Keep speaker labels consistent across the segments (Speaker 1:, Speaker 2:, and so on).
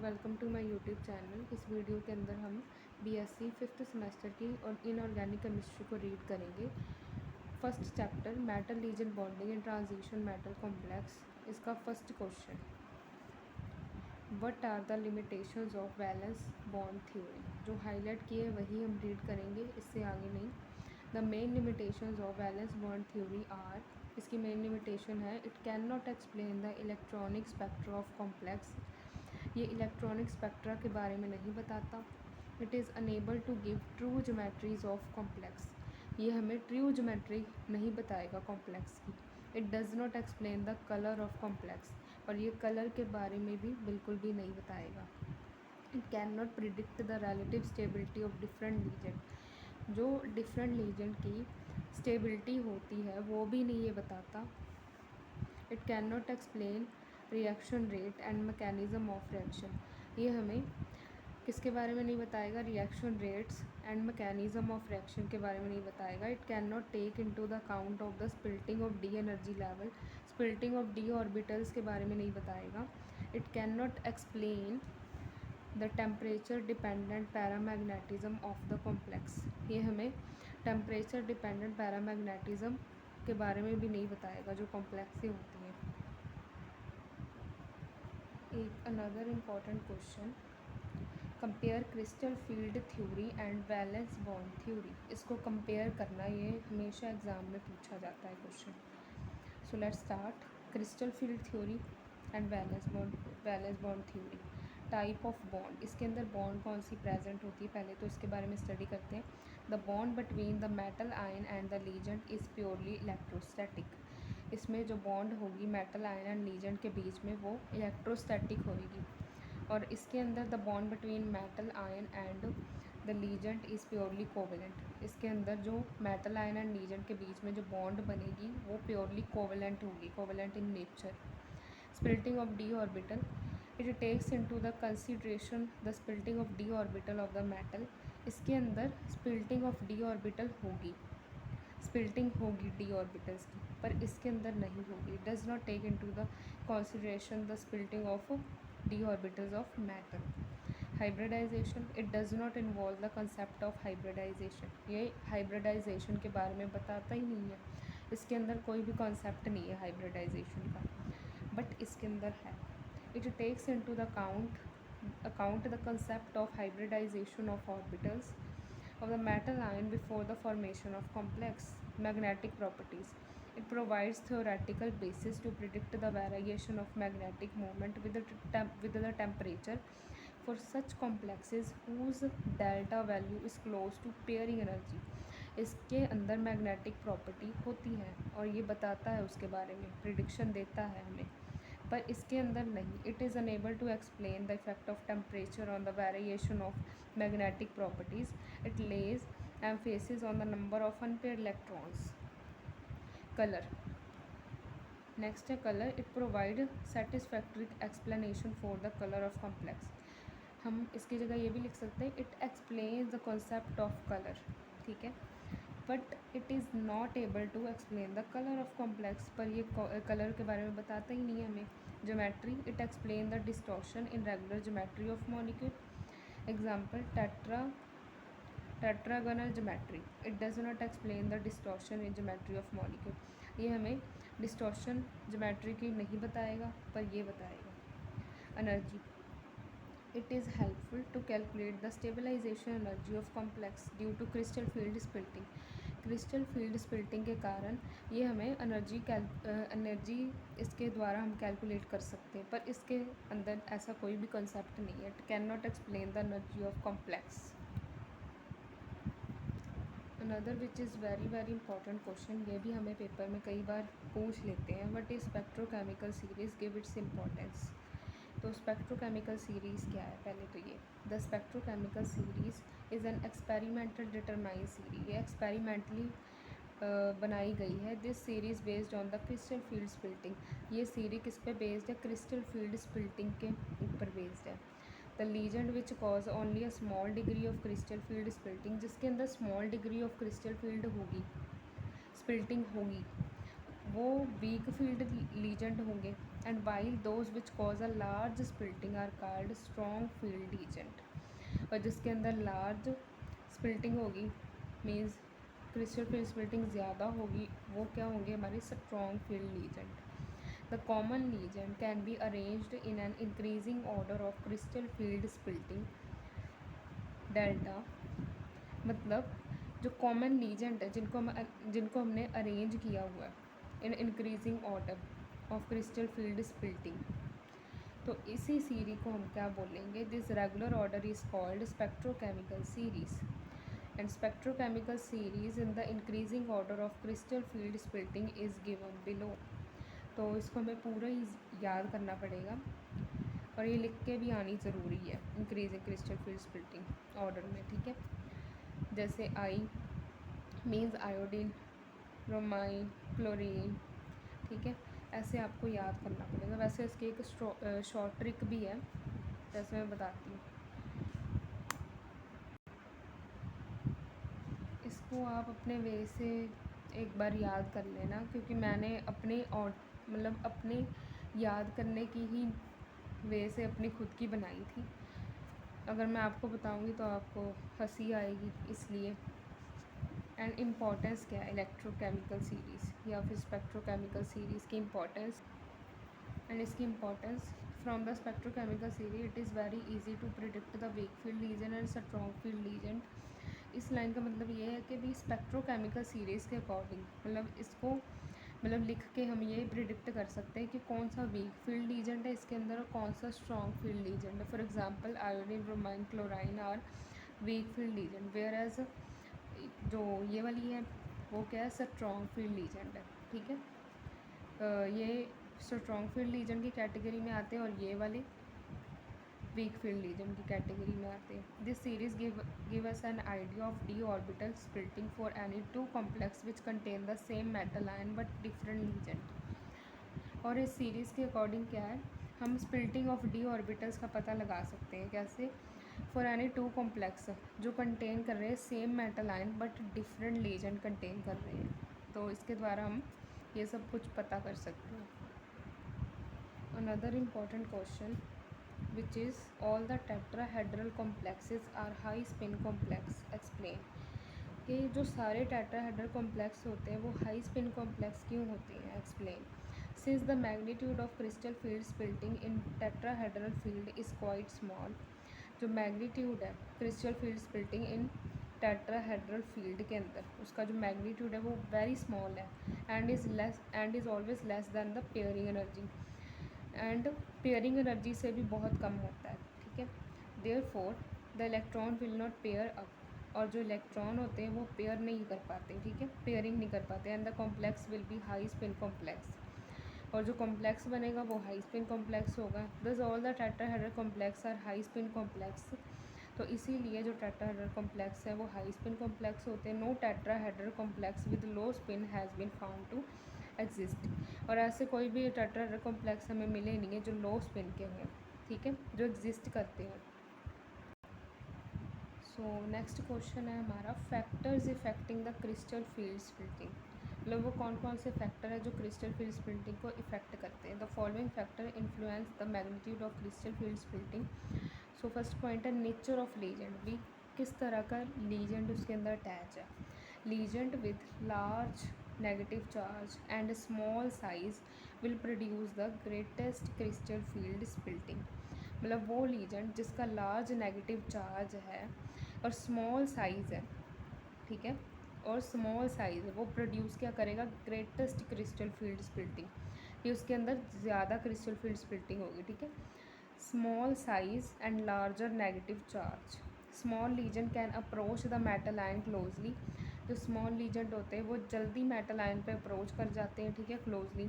Speaker 1: Welcome to my YouTube channel. इस video के अंदर हम बीएससी 5th सेमेस्टर की और इनऑर्गेनिक केमिस्ट्री को रीड करेंगे। First chapter metal ligand bonding and transition metal complex. इसका first question, what are the limitations of valence bond theory. जो हाईलाइट किए वही हम रीड करेंगे, इससे आगे नहीं। The main limitations of valence bond theory are, इसकी मेन लिमिटेशन है, it can not explain the electronic spectra of complex. ये इलेक्ट्रॉनिक स्पेक्ट्रा के बारे में नहीं बताता। It is unable to give true geometries of complex. ये हमें ट्रू ज्योमेट्री नहीं बताएगा कॉम्प्लेक्स की। It does not explain the colour of complex, और ये कलर के बारे में भी बिल्कुल भी नहीं बताएगा। It can not predict the relative stability of different ligand. जो डिफरेंट लीजेंड की स्टेबिलिटी होती है वो भी नहीं ये बताता। It can not explain reaction rate and mechanism of reaction. ये हमें किसके बारे में नहीं बताएगा, reaction rates and mechanism of reaction के बारे में नहीं बताएगा। It can not take into the account of the splitting of d energy level. Splitting of d orbitals के बारे में नहीं बताएगा। It can not explain the temperature dependent paramagnetism of the complex. ये हमें टेम्परेचर डिपेंडेंट पैरामैग्नेटिज्म के बारे में भी नहीं बताएगा जो कॉम्प्लेक्स से होती हैं। एक another important question, compare crystal field theory and valence bond theory. इसको कंपेयर करना ये हमेशा एग्ज़ाम में पूछा जाता है question. So let's start. Crystal field theory and valence bond theory. Type of bond, इसके अंदर बॉन्ड कौन सी प्रेजेंट होती है पहले तो इसके बारे में स्टडी करते हैं। The bond between the metal ion and the legend is purely electrostatic. इसमें जो बॉन्ड होगी मेटल आयन एंड लीजेंड के बीच में वो इलेक्ट्रोस्टैटिक होगी। और इसके अंदर the bond between metal ion and the legend is purely covalent. इसके अंदर जो मेटल आयन एंड लीजेंड के बीच में जो बॉन्ड बनेगी वो प्योरली कोवेलेंट होगी, covalent in nature. Splitting of d orbital, it takes into the consideration the splitting of d orbital of the metal. इसके अंदर स्प्लिटिंग ऑफ डी ऑर्बिटल होगी, splitting होगी डी ऑर्बिटल्स की, पर इसके अंदर नहीं होगी। Does not take into the consideration the splitting of d orbitals of metal. Hybridization, it does not involve the concept of hybridization. ये हाइब्रिडाइजेशन के बारे में बताता ही नहीं है, इसके अंदर कोई भी कॉन्सेप्ट नहीं है हाइब्रिडाइजेशन का, बट इसके अंदर है। It takes into the account the concept of hybridization of orbitals of the metal ion before the formation of complex magnetic properties. It provides theoretical basis to predict the variation of magnetic moment with the temperature for such complexes whose delta value is close to pairing energy. इसके अंदर magnetic property होती है और ये बताता है उसके बारे में, प्रिडिक्शन देता है हमें, पर इसके अंदर नहीं। It is unable to explain the effect of temperature on the variation of magnetic properties. It lays emphasis on the number of unpaired electrons. Colour, next है colour. It provide satisfactory explanation for the colour of complex. हम इसकी जगह ये भी लिख सकते हैं, it explain the concept of colour, ठीक है, but it is not able to explain the colour of complex. पर ये कलर के बारे में बताता ही नहीं है हमें। Geometry, it explain the distortion in regular geometry of molecule. Example, tetragonal geometry, it does not explain the distortion in geometry of molecule. ये हमें डिस्टॉर्शन ज्योमेट्री की नहीं बताएगा, पर ये बताएगा। Energy, it is helpful to calculate the stabilization energy of complex due to crystal field splitting. Crystal field splitting के कारण ये हमें एनर्जी इसके द्वारा हम कैलकुलेट कर सकते हैं, पर इसके अंदर ऐसा कोई भी कॉन्सेप्ट नहीं है। It can not explain the energy of complex. Another which is very very important question, ये भी हमें पेपर में कई बार पूछ लेते हैं, what is spectrochemical series, give its importance. तो स्पेक्ट्रोकेमिकल सीरीज़ क्या है, पहले तो ये, the spectrochemical series is an experimental determine series. ये एक्सपेरिमेंटली बनाई गई है। This series based on the crystal field splitting. ये सीरीज किस पे बेस्ड है, क्रिस्टल फील्ड स्प्लिटिंग के ऊपर बेस्ड है। The legend which cause only a small degree of crystal field splitting, जिसके अंदर small degree of crystal field होगी, स्प्लिटिंग होगी, वो वीक फील्ड लीजेंड होंगे। and while those which cause a large splitting are called strong field agent. और जिसके अंदर large splitting होगी मीन्स क्रिस्टल फील्ड स्प्लिटिंग ज़्यादा होगी, वो क्या होंगे हमारे strong field legend. The common legend can be arranged in an increasing order of crystal field splitting delta. मतलब जो कॉमन लीजेंट है जिनको हमने अरेंज किया हुआ है in increasing order of crystal field splitting, तो इसी सीरीज को हम क्या बोलेंगे. This regular order is called spectrochemical series and spectrochemical series in the increasing order of crystal field splitting is given below. तो इसको हमें पूरा ही याद करना पड़ेगा और ये लिख के भी आनी ज़रूरी है increasing crystal field splitting order में. ठीक है, जैसे I means iodine, bromine, chlorine. ठीक है, ऐसे आपको याद करना पड़ेगा. वैसे इसकी एक शॉर्ट ट्रिक भी है, जैसे मैं बताती हूँ. इसको आप अपने वे से एक बार याद कर लेना, क्योंकि मैंने अपने और मतलब अपने याद करने की ही वे से अपनी खुद की बनाई थी. अगर मैं आपको बताऊंगी तो आपको हंसी आएगी इसलिए. एंड इम्पॉर्टेंस क्या है इलेक्ट्रोकेमिकल सीरीज़ या फिर स्पेक्ट्रोकेमिकल सीरीज़ की इम्पॉर्टेंस एंड इसकी importance. From the spectrochemical series it is very easy to predict the weak field ligand and strong field ligand. इस लाइन का मतलब ये है कि भी स्पेक्ट्रोकेमिकल सीरीज़ के अकॉर्डिंग मतलब इसको मतलब लिख के हम ये प्रिडिक्ट कर सकते हैं कि कौन सा वीक फील्ड लीजेंट है इसके अंदर और कौन सा स्ट्रॉन्ग फील्ड लीजेंट है. For example iodine, bromine, chlorine are weak field ligand, whereas जो ये वाली है वो क्या है स्ट्रॉन्ग फील्ड लीजेंट है. ठीक है, ये स्ट्रॉन्ग फील्ड लीजेंट की कैटेगरी में आते हैं और ये वाले वीक फील्ड लीजेंट की कैटेगरी में आते हैं. This series give us an idea of d orbital splitting for any two complex which contain the same metal ion but different legend. और इस सीरीज़ के अकॉर्डिंग क्या है हम स्प्लिटिंग ऑफ डी ऑर्बिटल्स का पता लगा सकते हैं. कैसे? फॉर एनी टू कॉम्प्लेक्स जो कंटेन कर रहे हैं same metal ion but different legend contain कर रहे हैं, तो इसके द्वारा हम ये सब कुछ पता कर सकते हैं. Another important question which is all the tetrahedral complexes are high spin complex. explain कि जो सारे tetrahedral complex होते हैं वो high spin complex क्यों होते हैं. explain. Since the magnitude of crystal field splitting in tetrahedral field is quite small, जो मैग्नीट्यूड है क्रिस्टल फील्ड स्प्लिटिंग इन टेट्राहेड्रल फील्ड के अंदर उसका जो मैग्नीट्यूड है वो वेरी स्मॉल है and is always less than the pairing energy, and pairing energy से भी बहुत कम होता है. ठीक है, therefore the electron will not pair up, और जो इलेक्ट्रॉन होते हैं वो पेयर नहीं कर पाते. ठीक है, पेयरिंग नहीं कर पाते. And the complex will be high spin complex, और जो कॉम्प्लेक्स बनेगा वो हाई स्पिन कॉम्प्लेक्स होगा. Thus all the tetrahedral complex are high spin complex. तो इसीलिए जो टेट्राहेड्रल कॉम्प्लेक्स है वो हाई स्पिन कॉम्प्लेक्स होते हैं. No tetrahedral complex with low spin has been found to exist. और ऐसे कोई भी टेट्राहेड्रल कॉम्प्लेक्स हमें मिले नहीं है जो लो स्पिन के हों. ठीक है, जो एग्जिस्ट करते हैं. सो नेक्स्ट क्वेश्चन है हमारा factors affecting the crystal field splitting. मतलब वो कौन कौन से फैक्टर है जो क्रिस्टल फील्ड स्प्लिटिंग को इफेक्ट करते हैं. The following factor influence the magnitude of crystal field splitting. So first point है नेचर ऑफ लीजेंट, भी किस तरह का लीजेंट उसके अंदर अटैच है. Ligand with large negative charge and small size will produce the greatest crystal field splitting. मतलब वो लीजेंट जिसका लार्ज नेगेटिव चार्ज है और स्मॉल साइज़ है. ठीक है, और स्मॉल साइज़ है वो प्रोड्यूस क्या करेगा ग्रेटेस्ट क्रिस्टल फील्ड स्प्लिटिंग. ये उसके अंदर ज़्यादा क्रिस्टल फील्ड स्प्लिटिंग होगी. ठीक है, small size and larger negative charge. Small legend can approach the metal ion closely. जो स्मॉल लीजेंट होते हैं वो जल्दी मेटल आयन पे अप्रोच कर जाते हैं. ठीक है, closely.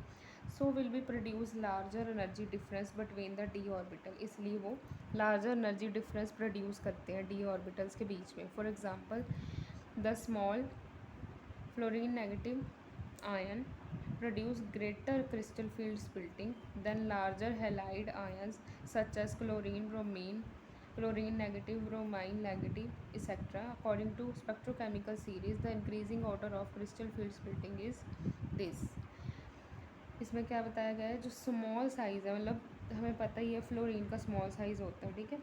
Speaker 1: So will be produce larger energy difference between the D orbital. इसलिए वो लार्जर एनर्जी डिफरेंस प्रोड्यूस करते हैं डी ऑर्बिटल्स के बीच में. For example the small fluorine negative ion produce greater crystal field splitting than larger halide ions such as chlorine, bromine, chlorine negative, bromine negative, etc. According to spectrochemical series, the increasing order of crystal field splitting is this. इसमें क्या बताया गया है, जो small size है, मतलब हमें पता ही है फ्लोरीन का स्मॉल साइज़ होता है, ठीक है,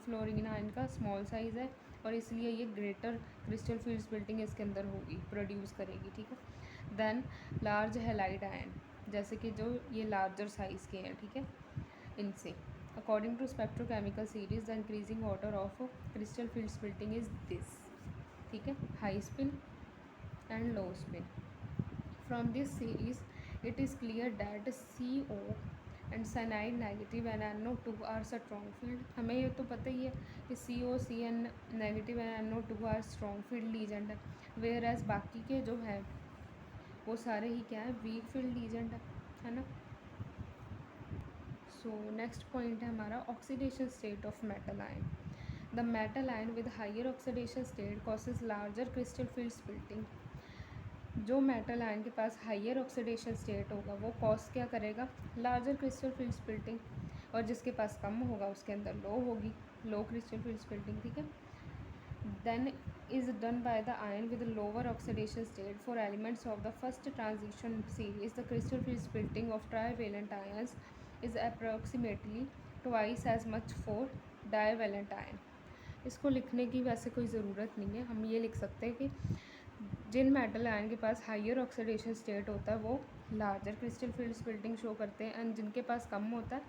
Speaker 1: फ्लोरीन आयन का स्मॉल साइज़ है और इसलिए ये ग्रेटर क्रिस्टल फील्ड स्प्लिटिंग इसके अंदर होगी, प्रोड्यूस करेगी, ठीक है। देन लार्ज हैलाइड आयन, जैसे कि जो ये लार्जर साइज़ के हैं, ठीक है, इनसे according to spectrochemical series the increasing order of crystal field splitting is this, ठीक है, high spin and low spin. From this series it is clear that CO and cyanide negative and NO2 are strong field। हमें ये तो पता ही है कि CO, CN negative and NO2 are strong field ligand है, whereas बाकी के जो है वो सारे ही क्या है, वीक फील्ड लीजेंड है ना। सो नेक्स्ट पॉइंट है हमारा oxidation state of metal ion. The metal ion with higher oxidation state causes larger crystal field splitting. जो मेटल आयन के पास हायर ऑक्सीडेशन स्टेट होगा वो कॉज क्या करेगा, लार्जर क्रिस्टल फील्ड स्प्लिटिंग, और जिसके पास कम होगा उसके अंदर लो होगी, लो क्रिस्टल फील्ड स्प्लिटिंग, ठीक है। Than is done by the ion with lower oxidation state for elements of the first transition series the crystal field splitting of trivalent ions is approximately twice as much for divalent ion. इसको लिखने की वैसे कोई ज़रूरत नहीं है, हम ये लिख सकते हैं कि जिन मेटल आयन के पास हायर ऑक्सीडेशन स्टेट होता है वो larger crystal field splitting show करते हैं, एंड जिनके पास कम होता है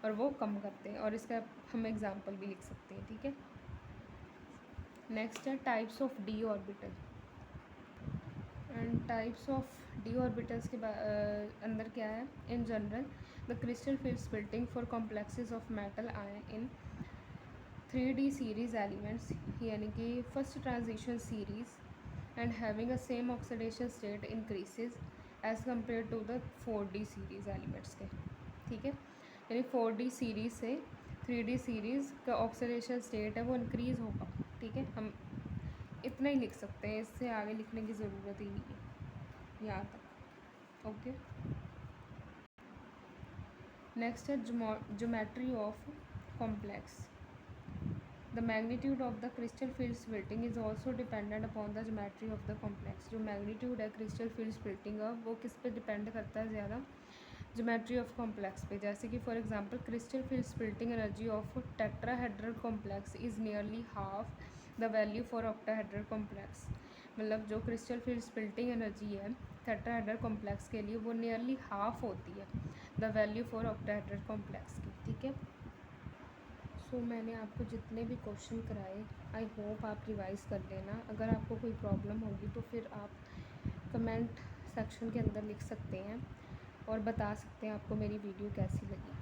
Speaker 1: और वो कम करते हैं, और इसका हम एग्जांपल भी लिख सकते हैं, ठीक है। नेक्स्ट है types of d orbital. And types of d orbitals के अंदर क्या है, in general the crystal field splitting for complexes of metal ion in 3D series elements, यानी कि first transition series and having a same oxidation state increases as compared to the 4D series elements के, ठीक है। यानी 4D series से 3D series का oxidation state है वो इंक्रीज़ होगा, ठीक है। हम इतना ही लिख सकते हैं, इससे आगे लिखने की ज़रूरत ही नहीं है यहाँ तक, ओके। नेक्स्ट है geometry of complex. The magnitude of the crystal field splitting is also dependent upon the geometry of the complex। जो magnitude है crystal field splitting का वो किस पे डिपेंड करता है ज़्यादा, geometry of complex पे। जैसे कि for example crystal field splitting energy of tetrahedral complex is nearly half the value for octahedral complex। मतलब जो crystal field splitting energy है tetrahedral complex के लिए वो nearly half होती है the value for octahedral complex की, ठीक है। सो मैंने आपको जितने भी क्वेश्चन कराए आई होप आप रिवाइज़ कर लेना। अगर आपको कोई प्रॉब्लम होगी तो फिर आप कमेंट सेक्शन के अंदर लिख सकते हैं और बता सकते हैं आपको मेरी वीडियो कैसी लगी।